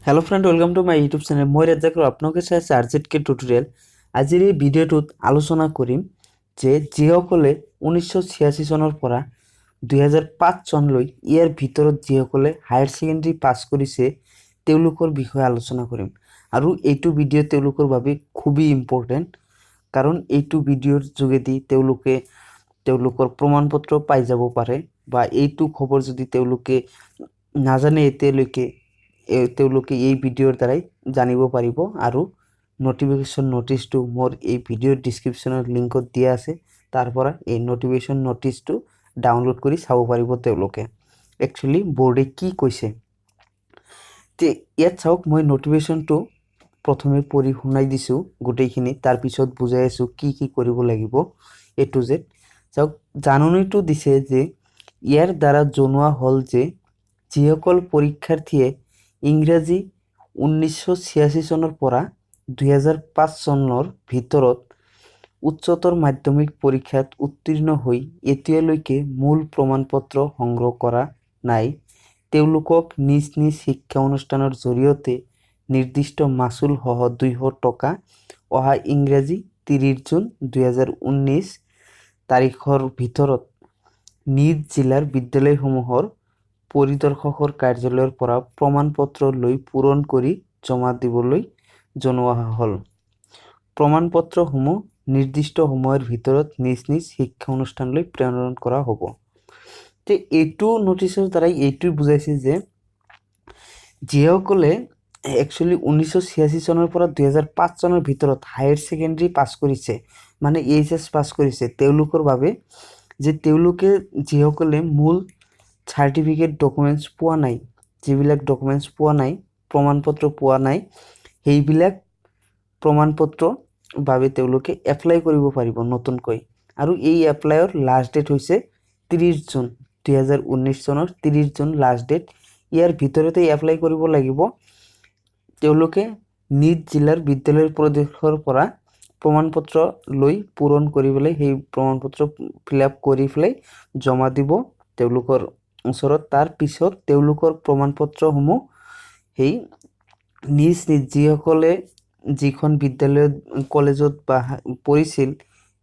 Hello friend, welcome to my YouTube channel. मैं rzk आपनके চাইছে rzk টিউটোরিয়াল। আজিৰ এই ভিডিঅ'টোত আলোচনা কৰিম যে যিসকলে 1986 চনৰ পৰা 2005 চনলৈ ইয়াৰ ভিতৰত যিসকলে হায়াৰ সেকেন্ডাৰী পাছ কৰিছে তেওঁলোকৰ বিষয়ে আলোচনা কৰিম। আৰু এইটো ভিডিঅ' তেওঁলোকৰ বাবে খুবই ইম্পৰ্টেন্ট, কাৰণ এইটো ভিডিঅ'ৰ যোগেদি তেওঁলোকে তেওঁলোকৰ প্ৰমাণপত্ৰ পাই যাব পাৰে, বা এইটো খবৰ যদি তেওঁলোকে নাজানে এতিয়ালৈকে তেওঁলোকে এই ভিডিঅ'ৰ দ্বাৰাই জানিব পাৰিব। আৰু নটিফিকেশ্যন নটিছটো মোৰ এই ভিডিঅ'ৰ ডিছক্ৰিপশ্যনৰ লিংকত দিয়া আছে, তাৰ পৰা এই নটিফিকেশ্যন নটিছটো ডাউনলোড কৰি চাব পাৰিব তেওঁলোকে একচুৱেলি বৰ্ডে কি কৈছে। তে ইয়াত চাওক, মই নটিফিকেশ্যনটো প্ৰথমে পঢ়ি শুনাই দিছোঁ গোটেইখিনি, তাৰপিছত বুজাই আছোঁ কি কি কৰিব লাগিব এ টু জেড। চাওক, জাননীটো দিছে যে ইয়াৰ দ্বাৰা জনোৱা হ'ল যে যিসকল পৰীক্ষাৰ্থীয়ে ইংৰাজী 1986 চনৰ পৰা 2005 চনৰ ভিতৰত উচ্চতৰ মাধ্যমিক পৰীক্ষাত উত্তীৰ্ণ হৈ এতিয়ালৈকে মূল প্ৰমাণপত্ৰ সংগ্ৰহ কৰা নাই, তেওঁলোকক নিজ নিজ শিক্ষা অনুষ্ঠানৰ জৰিয়তে নিৰ্দিষ্ট মাচুল সহ 200 টকা অহা ইংৰাজী 30 জুন 2019 তাৰিখৰ ভিতৰত নিজ জিলাৰ বিদ্যালয়সমূহৰ পৰিদৰ্শকৰ কাৰ্যালয়ৰ পৰা প্ৰমাণপত্ৰ লৈ পূৰণ কৰি জমা দিবলৈ জনোৱা হ'ল। প্ৰমাণপত্ৰসমূহ নিৰ্দিষ্ট সময়ৰ ভিতৰত নিজ নিজ শিক্ষা অনুষ্ঠানলৈ প্ৰেৰণ কৰা হ'ব। তে এইটো নটিছৰ দ্বাৰাই এইটোই বুজাইছে যে যিসকলে একচুৱেলি 1986 চনৰ পৰা 2005 চনৰ ভিতৰত হায়াৰ সেকেন্ডাৰী পাছ কৰিছে, মানে এইচএছ পাছ কৰিছে, তেওঁলোকৰ বাবে যে তেওঁলোকে যিসকলে মূল সাৰ্টিফিকেট ডকুমেণ্টছ পোৱা নাই, যিবিলাক ডকুমেণ্টছ পোৱা নাই, প্ৰমাণপত্ৰ পোৱা নাই, সেইবিলাক প্ৰমাণপত্ৰ বাবে তেওঁলোকে এপ্লাই কৰিব পাৰিব নতুনকৈ। আৰু এই এপ্লাইৰ লাষ্ট ডেট হৈছে 30 জুন 2019 চনৰ 30 জুন লাষ্ট ডেট। ইয়াৰ ভিতৰতে এপ্লাই কৰিব লাগিব। তেওঁলোকে নিজ জিলাৰ বিদ্যালয়ৰ পৰিদৰ্শকৰ পৰা প্ৰমাণপত্ৰ লৈ পূৰণ কৰি পেলাই সেই প্ৰমাণপত্ৰ ফিল আপ কৰি পেলাই জমা দিব তেওঁলোকৰ ওচৰত। তাৰ পিছত তেওঁলোকৰ প্ৰমাণপত্ৰসমূহ সেই নিজ নিজ যিসকলে যিখন বিদ্যালয়ত কলেজত বা পঢ়িছিল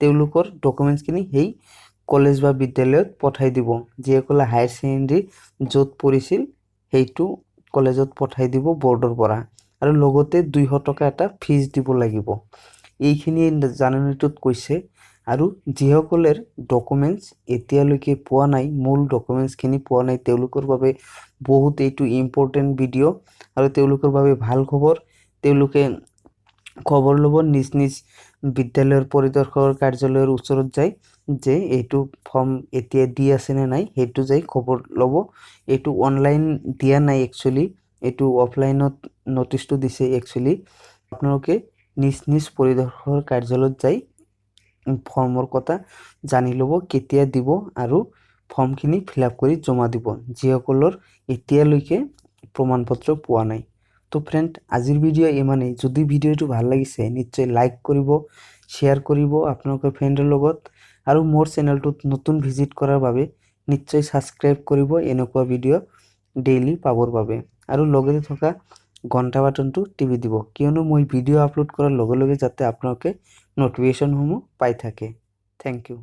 তেওঁলোকৰ ডকুমেণ্টছখিনি সেই কলেজ বা বিদ্যালয়ত পঠাই দিব। যিসকলে হায়াৰ সেকেন্ডাৰী য'ত পঢ়িছিল সেইটো কলেজত পঠাই দিব বৰ্ডৰ পৰা, আৰু লগতে 200 টকা এটা ফিজ দিব লাগিব। এইখিনি জাননীটোত কৈছে। আৰু যিসকলৰ ডকুমেণ্টছ এতিয়ালৈকে পোৱা নাই, মূল ডকুমেণ্টছখিনি পোৱা নাই, তেওঁলোকৰ বাবে বহুত এইটো ইম্পৰ্টেণ্ট ভিডিঅ', আৰু তেওঁলোকৰ বাবে ভাল খবৰ। তেওঁলোকে খবৰ ল'ব নিজ নিজ বিদ্যালয়ৰ পৰিদৰ্শকৰ কাৰ্যালয়ৰ ওচৰত যায় যে এইটো ফৰ্ম এতিয়া দি আছে নে নাই, সেইটো যাই খবৰ ল'ব। এইটো অনলাইন দিয়া নাই একচুৱেলি, এইটো অফলাইনত নটিছটো দিছে একচুৱেলি। আপোনালোকে নিজ নিজ পৰিদৰ্শকৰ কাৰ্যালয়ত যাই ফৰ্মৰ কথা জানি ল'ব কেতিয়া দিব, আৰু ফৰ্মখিনি ফিল আপ কৰি জমা দিব যিসকলৰ এতিয়ালৈকে প্ৰমাণপত্ৰ পোৱা নাই। তো ফ্ৰেণ্ড, আজিৰ ভিডিঅ' ইমানেই। যদি ভিডিঅ'টো ভাল লাগিছে নিশ্চয় লাইক কৰিব, শ্বেয়াৰ কৰিব আপোনালোকৰ ফ্ৰেণ্ডৰ লগত, আৰু মোৰ চেনেলটোত নতুন ভিজিট কৰাৰ বাবে নিশ্চয় ছাবস্ক্ৰাইব কৰিব এনেকুৱা ভিডিঅ' ডেইলি পাবৰ বাবে, আৰু লগতে থকা ঘণ্টা বাটনটো টিপি দিব, কিয়নো মই ভিডিঅ' আপলোড কৰাৰ লগে লগে যাতে আপোনালোকে নটিফিকেশ্যনসমূহ পাই থাকে। Thank U.